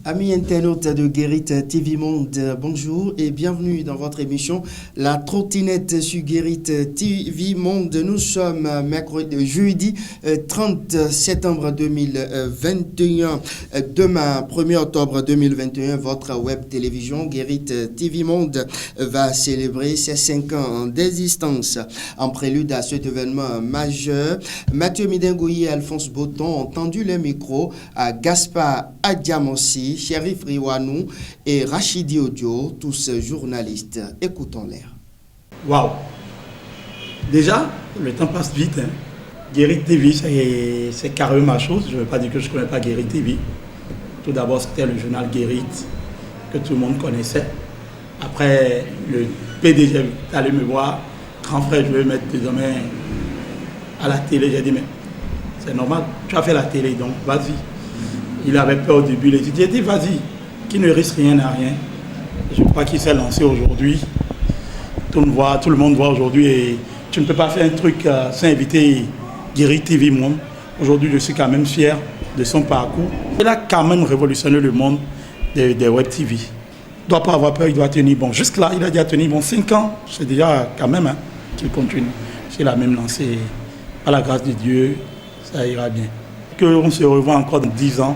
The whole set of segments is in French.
Amis internautes de Guérit TV Monde, bonjour et bienvenue dans votre émission La Trottinette sur Guérit TV Monde. Nous sommes jeudi 30 septembre 2021. Demain, 1er octobre 2021, votre web télévision Guérit TV Monde va célébrer ses 5 ans d'existence. En prélude à cet événement majeur, Mathieu Midengoyi et Alphonse Boton ont tendu le micro à Gaspard Adiamossi, Chérif Riwanou et Rachidi Odio, tous journalistes. Écoutons-les. Waouh! Déjà, le temps passe vite. Guérit TV, c'est carrément ma chose. Je ne veux pas dire que je ne connais pas Guérit TV. Tout d'abord, c'était le journal Guérit que tout le monde connaissait. Après, le PDG est allé me voir. Grand frère, je vais mettre désormais à la télé. J'ai dit, mais c'est normal, tu as fait la télé, donc vas-y. Il avait peur au début, il a dit vas-y, qui ne risque rien à rien. Je crois qu'il s'est lancé aujourd'hui. Tout le monde voit aujourd'hui et tu ne peux pas faire un truc sans inviter Guérit TV Monde. Aujourd'hui, je suis quand même fier de son parcours. Il a quand même révolutionné le monde des web TV. Il ne doit pas avoir peur, il doit tenir bon. Jusque-là, il a déjà tenu bon 5 ans. C'est déjà quand même qu'il continue. S'il a même lancé, à la grâce de Dieu, ça ira bien. Qu'on se revoit encore dans 10 ans,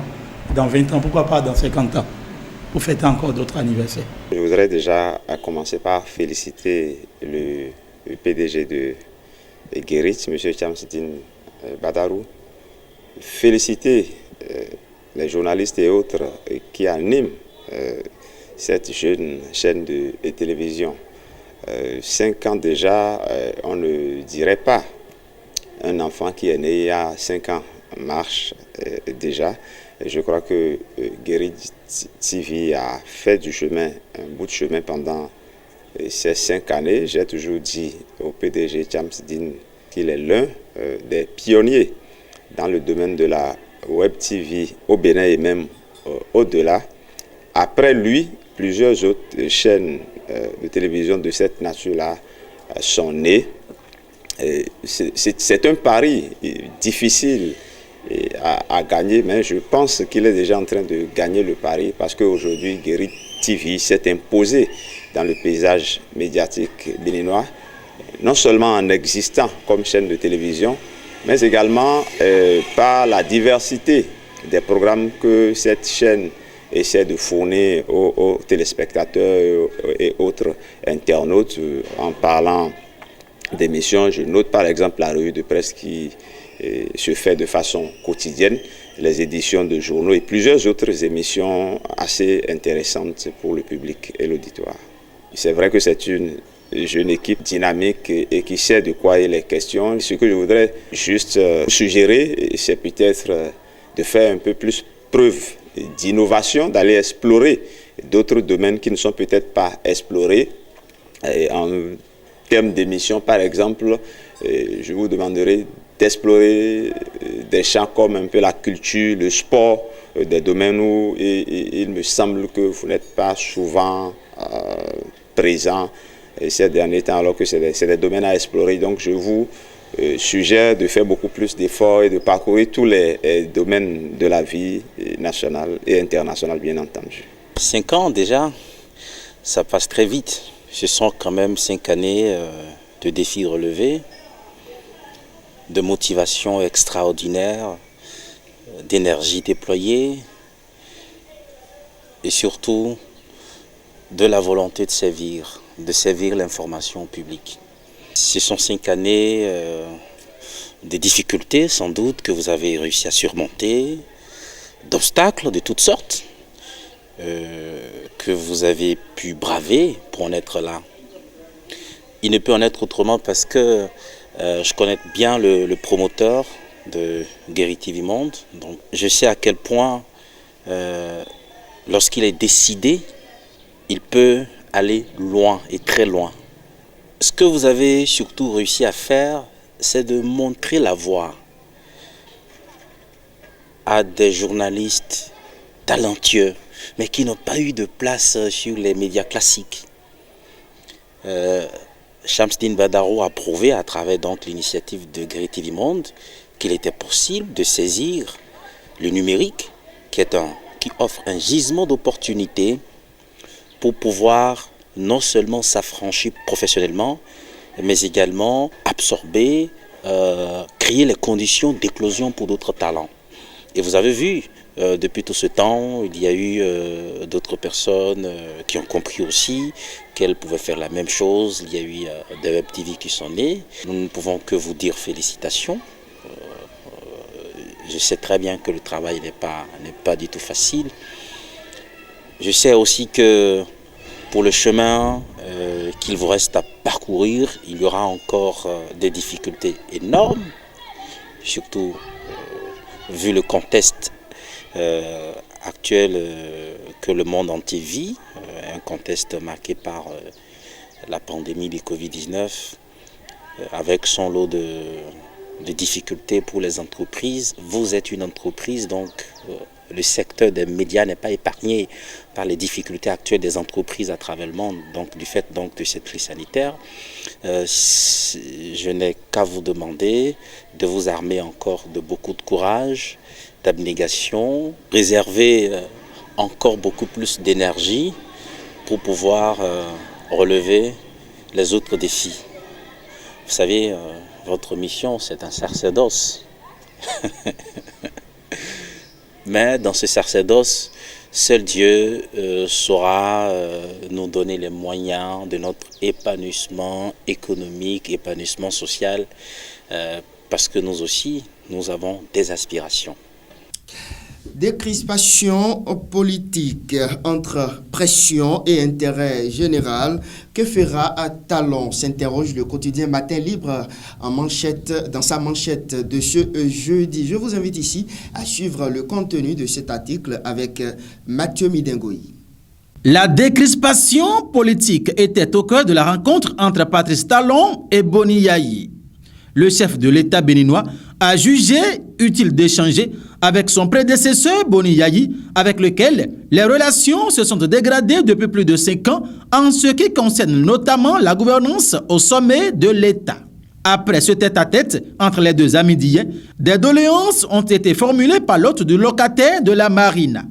dans 20 ans, pourquoi pas dans 50 ans, pour fêter encore d'autres anniversaires. Je voudrais déjà commencer par féliciter le PDG de Guérit, M. Chamsidine Badarou, féliciter les journalistes et autres qui animent cette jeune chaîne de télévision. 5 ans déjà, on ne dirait pas un enfant qui est né il y a 5 ans marche déjà. Et je crois que Guérit TV a fait du chemin, un bout de chemin pendant ces 5 années. J'ai toujours dit au PDG Chamsidine qu'il est l'un des pionniers dans le domaine de la web TV au Bénin et même au-delà. Après lui, plusieurs autres chaînes de télévision de cette nature-là sont nées. C'est un pari difficile à gagner, mais je pense qu'il est déjà en train de gagner le pari parce qu'aujourd'hui, Guérit TV s'est imposé dans le paysage médiatique béninois, non seulement en existant comme chaîne de télévision, mais également par la diversité des programmes que cette chaîne essaie de fournir aux téléspectateurs et autres internautes en parlant d'émissions. Je note par exemple la revue de presse qui se fait de façon quotidienne, les éditions de journaux et plusieurs autres émissions assez intéressantes pour le public et l'auditoire. C'est vrai que c'est une jeune équipe dynamique et qui sait de quoi il est question. Ce que je voudrais juste suggérer, c'est peut-être de faire un peu plus preuve d'innovation, d'aller explorer d'autres domaines qui ne sont peut-être pas explorés. Et en termes d'émissions, par exemple, je vous demanderai d'explorer des champs comme un peu la culture, le sport, des domaines où il me semble que vous n'êtes pas souvent présent ces derniers temps, alors que c'est des domaines à explorer. Donc je vous suggère de faire beaucoup plus d'efforts et de parcourir tous les domaines de la vie nationale et internationale, bien entendu. 5 ans déjà, ça passe très vite. Ce sont quand même 5 années de défis relevés, de motivation extraordinaire, d'énergie déployée et surtout de la volonté de servir l'information publique. Ce sont 5 années de difficultés sans doute que vous avez réussi à surmonter, d'obstacles de toutes sortes que vous avez pu braver pour en être là. Il ne peut en être autrement parce que je connais bien le promoteur de Guérit TV Monde. Donc je sais à quel point, lorsqu'il est décidé, il peut aller loin et très loin. Ce que vous avez surtout réussi à faire, c'est de montrer la voie à des journalistes talentueux, mais qui n'ont pas eu de place sur les médias classiques. Chamsidine Badarou a prouvé à travers donc l'initiative de Guérit TV Monde qu'il était possible de saisir le numérique, qui est un qui offre un gisement d'opportunités pour pouvoir non seulement s'affranchir professionnellement, mais également absorber, créer les conditions d'éclosion pour d'autres talents. Et vous avez vu, depuis tout ce temps, il y a eu d'autres personnes qui ont compris aussi qu'elles pouvaient faire la même chose. Il y a eu des Web TV qui sont nés. Nous ne pouvons que vous dire félicitations. Je sais très bien que le travail n'est pas du tout facile. Je sais aussi que pour le chemin qu'il vous reste à parcourir, il y aura encore des difficultés énormes, surtout vu le contexte actuel que le monde entier vit, un contexte marqué par la pandémie du Covid-19, avec son lot de difficultés pour les entreprises. Vous êtes une entreprise, donc le secteur des médias n'est pas épargné par les difficultés actuelles des entreprises à travers le monde, donc du fait donc, de cette crise sanitaire. Je n'ai qu'à vous demander de vous armer encore de beaucoup de courage, d'abnégation, réserver encore beaucoup plus d'énergie pour pouvoir relever les autres défis. Vous savez, votre mission, c'est un sacerdoce. Mais dans ce sacerdoce, seul Dieu saura nous donner les moyens de notre épanouissement économique, épanouissement social, parce que nous aussi, nous avons des aspirations. Des crispations politiques entre pression et intérêt général. Que fera Talon, s'interroge le quotidien Matin Libre dans sa manchette de ce jeudi. Je vous invite ici à suivre le contenu de cet article avec Mathieu Midingoï. La décrispation politique était au cœur de la rencontre entre Patrice Talon et Boni Yayi. Le chef de l'État béninois a jugé utile d'échanger avec son prédécesseur Boni Yayi, avec lequel les relations se sont dégradées depuis plus de 5 ans en ce qui concerne notamment la gouvernance au sommet de l'État. Après ce tête-à-tête entre les deux amis d'hier, des doléances ont été formulées par l'hôte du locataire de la Marina.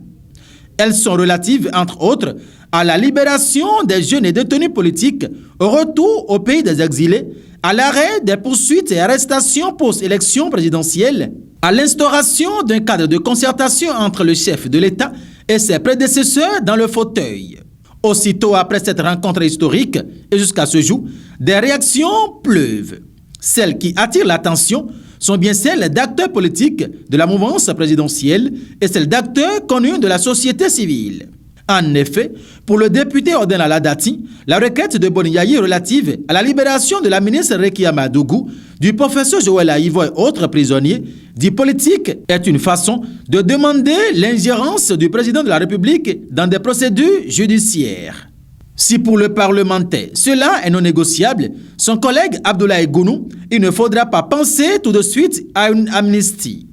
Elles sont relatives, entre autres, à la libération des jeunes et détenus politiques, au retour au pays des exilés, à l'arrêt des poursuites et arrestations post-élection présidentielle, à l'instauration d'un cadre de concertation entre le chef de l'État et ses prédécesseurs dans le fauteuil. Aussitôt après cette rencontre historique, et jusqu'à ce jour, des réactions pleuvent. Celles qui attirent l'attention sont bien celles d'acteurs politiques de la mouvance présidentielle et celles d'acteurs connus de la société civile. En effet, pour le député Oden Aladati, la requête de Boni Yayi relative à la libération de la ministre Rekia Madougou, du professeur Joël Aïvo et autres prisonniers, dit politique, est une façon de demander l'ingérence du président de la République dans des procédures judiciaires. Si pour le parlementaire, cela est non négociable, son collègue Abdoulaye Gounou, il ne faudra pas penser tout de suite à une amnistie.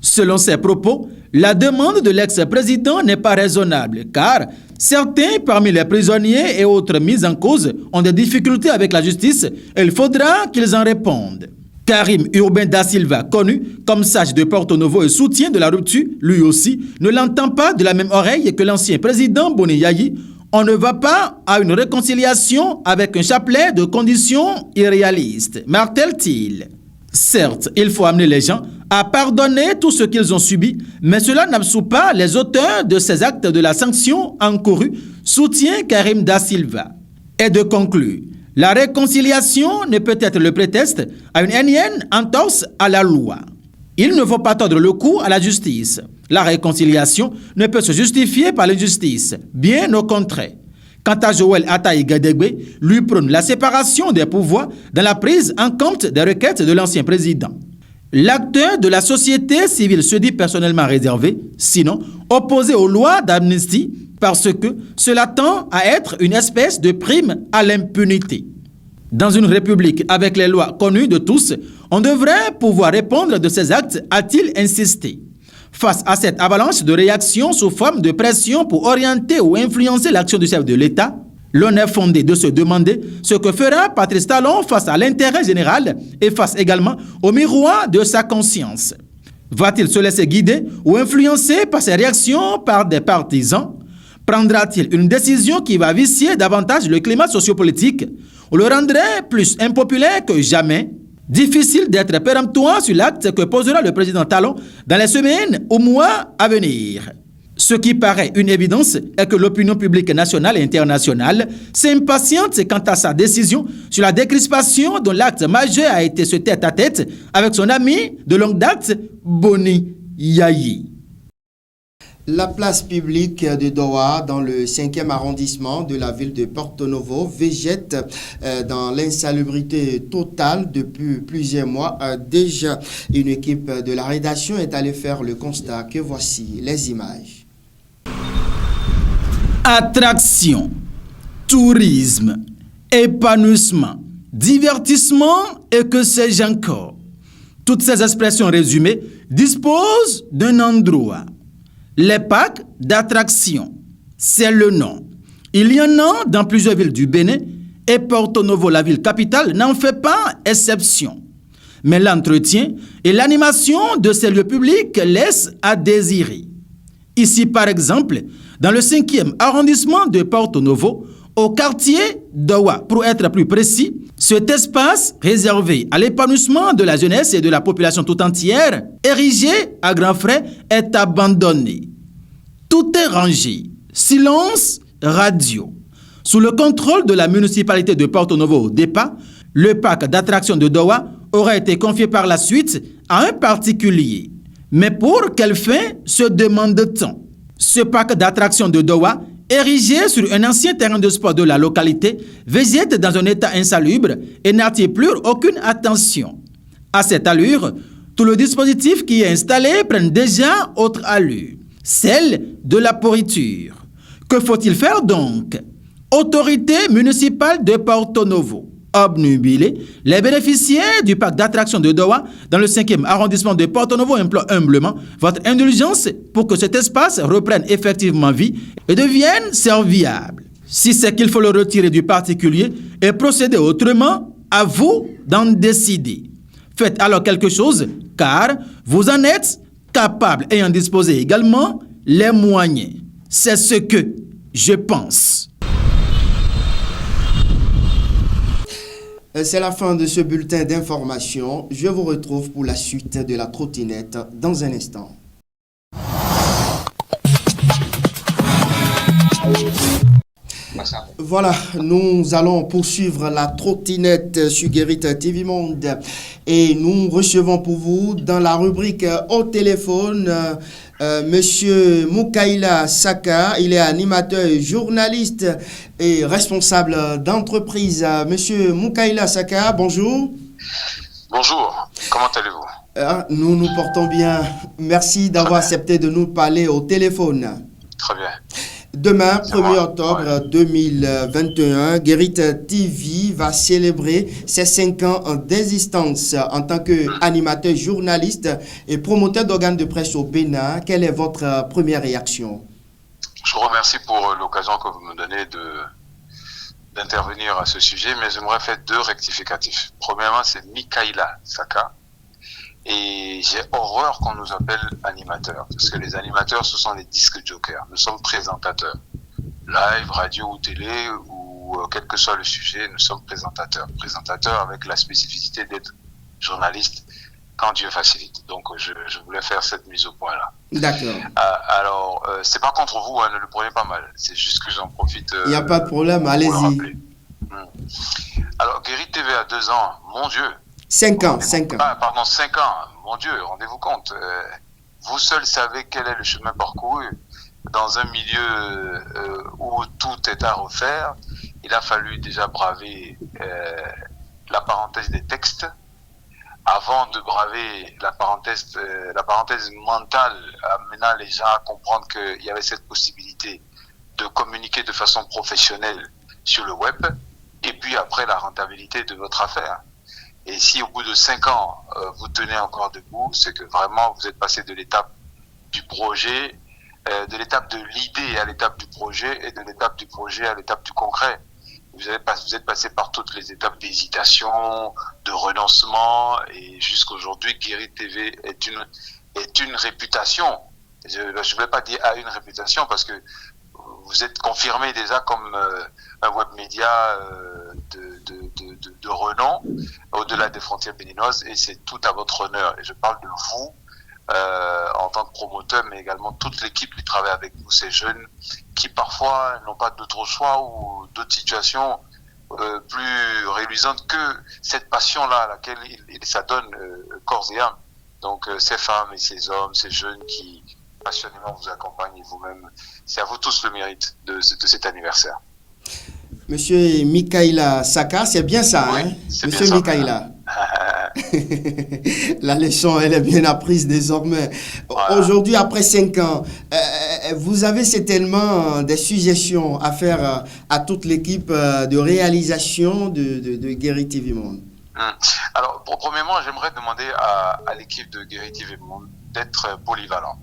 Selon ses propos, la demande de l'ex-président n'est pas raisonnable car certains parmi les prisonniers et autres mis en cause ont des difficultés avec la justice et il faudra qu'ils en répondent. Karim Urbain da Silva, connu comme sage de Porto Novo et soutien de la rupture, lui aussi, ne l'entend pas de la même oreille que l'ancien président Boni Yayi. On ne va pas à une réconciliation avec un chapelet de conditions irréalistes, martèle-t-il. Certes, il faut amener les gens à pardonner tout ce qu'ils ont subi, mais cela n'absout pas les auteurs de ces actes de la sanction encourue, soutient Karim da Silva. Et de conclure, la réconciliation ne peut être le prétexte à une énième entorse à la loi. Il ne faut pas tordre le cou à la justice. La réconciliation ne peut se justifier par l'injustice, bien au contraire. Quant à Joël Ataï Gadegbe, lui prône la séparation des pouvoirs dans la prise en compte des requêtes de l'ancien président. L'acteur de la société civile se dit personnellement réservé, sinon opposé aux lois d'amnistie, parce que cela tend à être une espèce de prime à l'impunité. Dans une république avec les lois connues de tous, on devrait pouvoir répondre de ces actes, a-t-il insisté. Face à cette avalanche de réactions sous forme de pression pour orienter ou influencer l'action du chef de l'État, l'on est fondé de se demander ce que fera Patrice Talon face à l'intérêt général et face également au miroir de sa conscience. Va-t-il se laisser guider ou influencer par ses réactions par des partisans? Prendra-t-il une décision qui va vicier davantage le climat sociopolitique ou le rendrait plus impopulaire que jamais? Difficile d'être péremptoire sur l'acte que posera le président Talon dans les semaines ou mois à venir. Ce qui paraît une évidence est que l'opinion publique nationale et internationale s'impatiente quant à sa décision sur la décrispation dont l'acte majeur a été ce tête-à-tête avec son ami de longue date, Boni Yayi. La place publique de Doha, dans le 5e arrondissement de la ville de Porto Novo, végète dans l'insalubrité totale depuis plusieurs mois déjà. Une équipe de la rédaction est allée faire le constat que voici les images. Attraction, tourisme, épanouissement, divertissement et que sais-je encore. Toutes ces expressions résumées disposent d'un endroit. Les parcs d'attraction, c'est le nom. Il y en a dans plusieurs villes du Bénin et Porto Novo, la ville capitale, n'en fait pas exception. Mais l'entretien et l'animation de ces lieux publics laissent à désirer. Ici, par exemple, dans le 5e arrondissement de Porto Novo, au quartier d'Owa, pour être plus précis, cet espace réservé à l'épanouissement de la jeunesse et de la population tout entière, érigé à grands frais, est abandonné. Tout est rangé. Silence radio. Sous le contrôle de la municipalité de Porto Novo DEPA, le parc d'attractions de Doha aurait été confié par la suite à un particulier. Mais pour quelle fin se demande-t-on? Ce parc d'attractions de Doha, érigé sur un ancien terrain de sport de la localité, végète dans un état insalubre et n'attire plus aucune attention. À cette allure, tout le dispositif qui est installé prend déjà autre allure, celle de la pourriture. Que faut-il faire donc? Autorité municipale de Porto Novo, obnubilée, les bénéficiaires du parc d'attractions de Doha dans le 5e arrondissement de Porto Novo implorent humblement votre indulgence pour que cet espace reprenne effectivement vie et devienne serviable. Si c'est qu'il faut le retirer du particulier et procéder autrement, à vous d'en décider. Faites alors quelque chose, car vous en êtes capable et en disposez également les moyens. C'est ce que je pense. C'est la fin de ce bulletin d'information. Je vous retrouve pour la suite de la trottinette dans un instant. Voilà, nous allons poursuivre la trottinette sur Guérit TV Monde et nous recevons pour vous dans la rubrique au téléphone Monsieur Mukaila Saka. Il est animateur, journaliste et responsable d'entreprise. Monsieur Mukaila Saka, bonjour. Bonjour, comment allez-vous? Nous nous portons bien. Merci d'avoir accepté de nous parler au téléphone. Très bien. Demain, 1er octobre 2021, Guérit TV va célébrer ses 5 ans d'existence en tant qu'animateur, journaliste et promoteur d'organes de presse au Bénin. Quelle est votre première réaction? Je vous remercie pour l'occasion que vous me donnez d'intervenir à ce sujet, mais j'aimerais faire 2 rectificatifs. Premièrement, c'est Mukaila Saka. Et j'ai horreur qu'on nous appelle animateurs, parce que les animateurs, ce sont les disques jokers. Nous sommes présentateurs. Live, radio ou télé, ou quel que soit le sujet, nous sommes présentateurs. Présentateurs avec la spécificité d'être journaliste quand Dieu facilite. Donc, je voulais faire cette mise au point-là. D'accord. Alors, c'est pas contre vous, hein, ne le prenez pas mal. C'est juste que j'en profite. Il n'y a pas de problème, allez-y. Alors, Guérit TV a 2 ans, mon Dieu. 5 ans, 5 ans. Ah, pardon, 5 ans. Mon Dieu, rendez-vous compte. Vous seuls savez quel est le chemin parcouru. Dans un milieu où tout est à refaire, il a fallu déjà braver la parenthèse des textes avant de braver la parenthèse mentale, amenant les gens à comprendre qu'il y avait cette possibilité de communiquer de façon professionnelle sur le web, et puis après la rentabilité de votre affaire. Et si au bout de 5 ans, vous tenez encore debout, c'est que vraiment vous êtes passé de l'étape du projet, de l'étape de l'idée à l'étape du projet, et de l'étape du projet à l'étape du concret. Vous êtes passé par toutes les étapes d'hésitation, de renoncement, et jusqu'aujourd'hui, Guérit TV est une est une réputation. Je ne voulais pas dire à une réputation parce que vous êtes confirmé déjà comme un web média de renom au-delà des frontières béninoises et c'est tout à votre honneur. Et je parle de vous en tant que promoteur, mais également toute l'équipe qui travaille avec nous, ces jeunes qui parfois n'ont pas d'autre choix ou d'autres situations plus réluisantes que cette passion-là à laquelle ils s'adonnent corps et âme. Donc ces femmes et ces hommes, ces jeunes qui passionnément vous accompagnent et vous-même, c'est à vous tous le mérite de cet anniversaire. Monsieur Mikaïla Saka, c'est bien ça, oui, hein? C'est Monsieur bien Mikaïla. La leçon, elle est bien apprise désormais. Voilà. Aujourd'hui, après 5 ans, vous avez certainement des suggestions à faire à toute l'équipe de réalisation de Guéri TV Monde. Alors, premièrement, j'aimerais demander à l'équipe de Guéri TV Monde d'être polyvalent.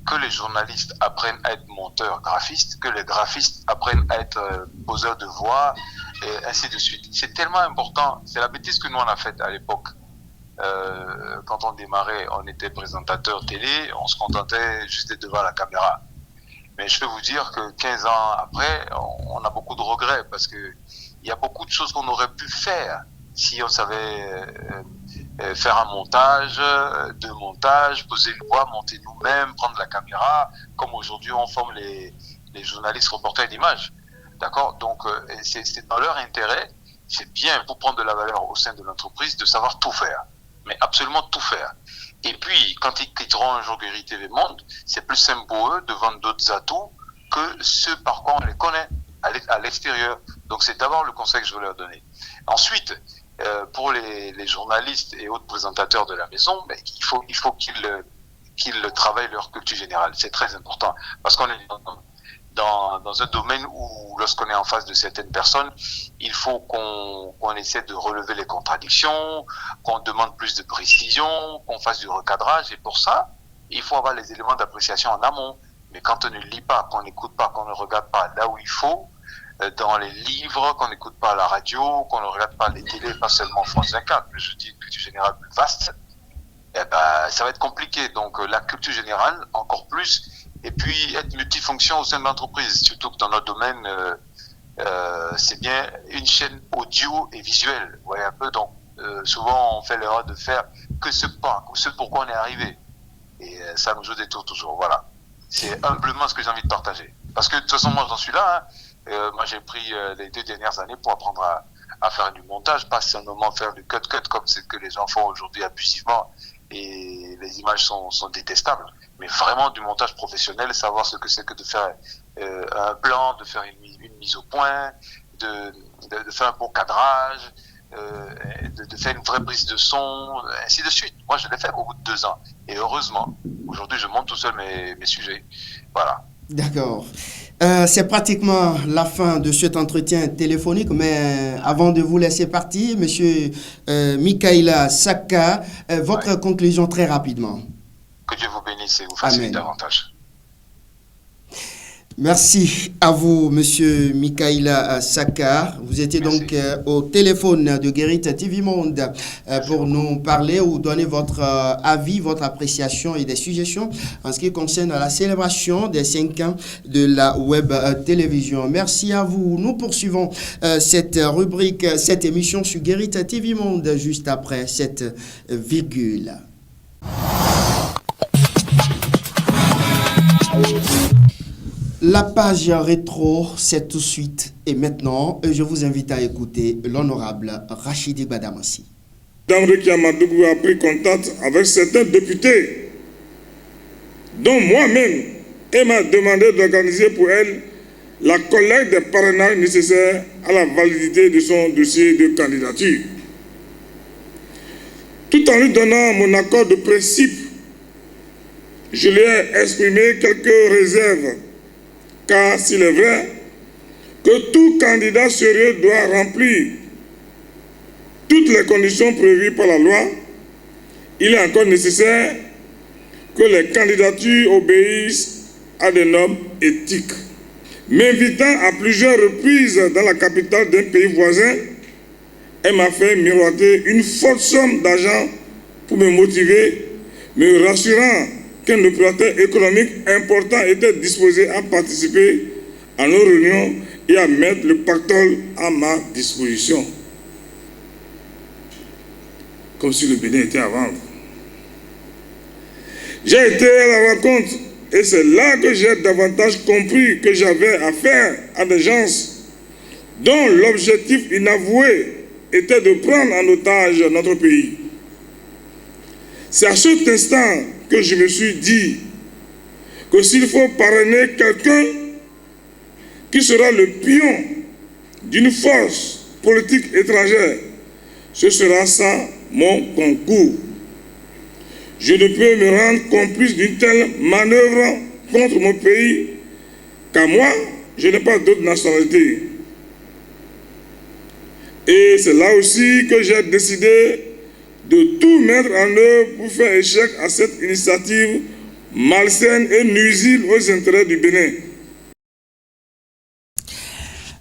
Que les journalistes apprennent à être monteurs, graphistes, que les graphistes apprennent à être poseurs de voix, et ainsi de suite. C'est tellement important. C'est la bêtise que nous on a faite à l'époque. Quand on démarrait, on était présentateur télé, on se contentait juste d'être devant la caméra. Mais je peux vous dire que 15 ans après, on a beaucoup de regrets parce que il y a beaucoup de choses qu'on aurait pu faire si on savait faire un montage, deux montages, poser une voix, monter nous-mêmes, prendre la caméra, comme aujourd'hui on forme les journalistes reporters d'images. D'accord? Donc c'est dans leur intérêt, c'est bien pour prendre de la valeur au sein de l'entreprise de savoir tout faire, mais absolument tout faire. Et puis, quand ils quitteront un jour Guéri TV Monde, c'est plus simple pour eux de vendre d'autres atouts que ceux par quoi on les connaît à l'extérieur. Donc c'est d'abord le conseil que je veux leur donner. Ensuite, pour les journalistes et autres présentateurs de la maison, ben, il faut qu'ils travaillent leur culture générale. C'est très important parce qu'on est dans un domaine où, lorsqu'on est en face de certaines personnes, il faut qu'on essaie de relever les contradictions, qu'on demande plus de précision, qu'on fasse du recadrage. Et pour ça, il faut avoir les éléments d'appréciation en amont. Mais quand on ne lit pas, qu'on n'écoute pas, qu'on ne regarde pas là où il faut, dans les livres, qu'on n'écoute pas à la radio, qu'on ne regarde pas les télés, pas seulement France 24, mais je dis une culture générale plus vaste, eh ben, ça va être compliqué. Donc la culture générale, encore plus, et puis être multifonction au sein de l'entreprise, surtout que dans notre domaine, c'est bien une chaîne audio et visuelle. Vous voyez un peu, donc souvent on fait l'erreur de faire que ce pourquoi on est arrivé. Et ça nous joue des tours toujours, voilà. C'est humblement ce que j'ai envie de partager. Parce que de toute façon, moi j'en suis là, hein. Moi j'ai pris les 2 dernières années pour apprendre à faire du montage, pas seulement faire du cut comme c'est que les gens font aujourd'hui abusivement et les images sont détestables, mais vraiment du montage professionnel, savoir ce que c'est que de faire un plan, de faire une mise au point, de faire un bon cadrage, de faire une vraie prise de son, ainsi de suite. Moi je l'ai fait au bout de 2 ans et heureusement, aujourd'hui je monte tout seul mes sujets. Voilà. D'accord. C'est pratiquement la fin de cet entretien téléphonique, mais avant de vous laisser partir, monsieur Mikaïla Saka, votre conclusion très rapidement. Que Dieu vous bénisse et vous facilite davantage. Merci à vous, monsieur Mikaïla Saka. Vous étiez donc au téléphone de Guéri TV Monde pour nous parler ou donner votre avis, votre appréciation et des suggestions en ce qui concerne la célébration des 5 ans de la web télévision. Merci à vous. Nous poursuivons cette rubrique, cette émission sur Guéri TV Monde juste après cette virgule. La page rétro, c'est tout de suite. Et maintenant, je vous invite à écouter l'honorable Rachidi Badamassi. Damre Kiamadougou a pris contact avec certains députés, dont moi-même, et m'a demandé d'organiser pour elle la collecte des parrainages nécessaires à la validité de son dossier de candidature. Tout en lui donnant mon accord de principe, je lui ai exprimé quelques réserves. Car s'il est vrai que tout candidat sérieux doit remplir toutes les conditions prévues par la loi, il est encore nécessaire que les candidatures obéissent à des normes éthiques. M'invitant à plusieurs reprises dans la capitale d'un pays voisin, elle m'a fait miroiter une forte somme d'argent pour me motiver, me rassurant qu'un opérateur économique important était disposé à participer à nos réunions et à mettre le pactole à ma disposition. Comme si le Bénin était à vendre. J'ai été à la rencontre et c'est là que j'ai davantage compris que j'avais affaire à des gens dont l'objectif inavoué était de prendre en otage notre pays. C'est à cet instant que je me suis dit que s'il faut parrainer quelqu'un qui sera le pion d'une force politique étrangère, ce sera ça mon concours. Je ne peux me rendre complice d'une telle manœuvre contre mon pays, car moi, je n'ai pas d'autre nationalité. Et c'est là aussi que j'ai décidé de tout mettre en œuvre pour faire échec à cette initiative malsaine et nuisible aux intérêts du Bénin.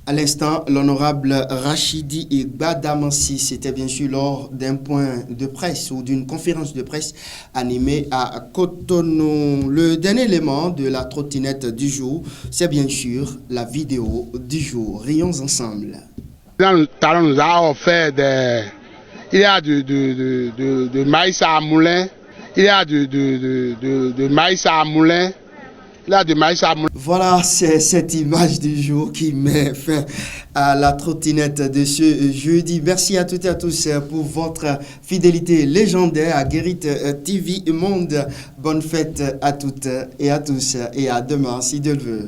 À l'instant, l'honorable Rachidi Gbadamansi, c'était bien sûr lors d'un point de presse ou d'une conférence de presse animée à Cotonou. Le dernier élément de la trottinette du jour, c'est bien sûr la vidéo du jour. Rions ensemble. Le talent nous a offert il y a de maïs à moulin, il y a de maïs à moulin. Voilà, c'est cette image du jour qui met fin à la trottinette de ce jeudi. Merci à toutes et à tous pour votre fidélité légendaire à Guérite TV Monde. Bonne fête à toutes et à tous et à demain si Dieu le veut.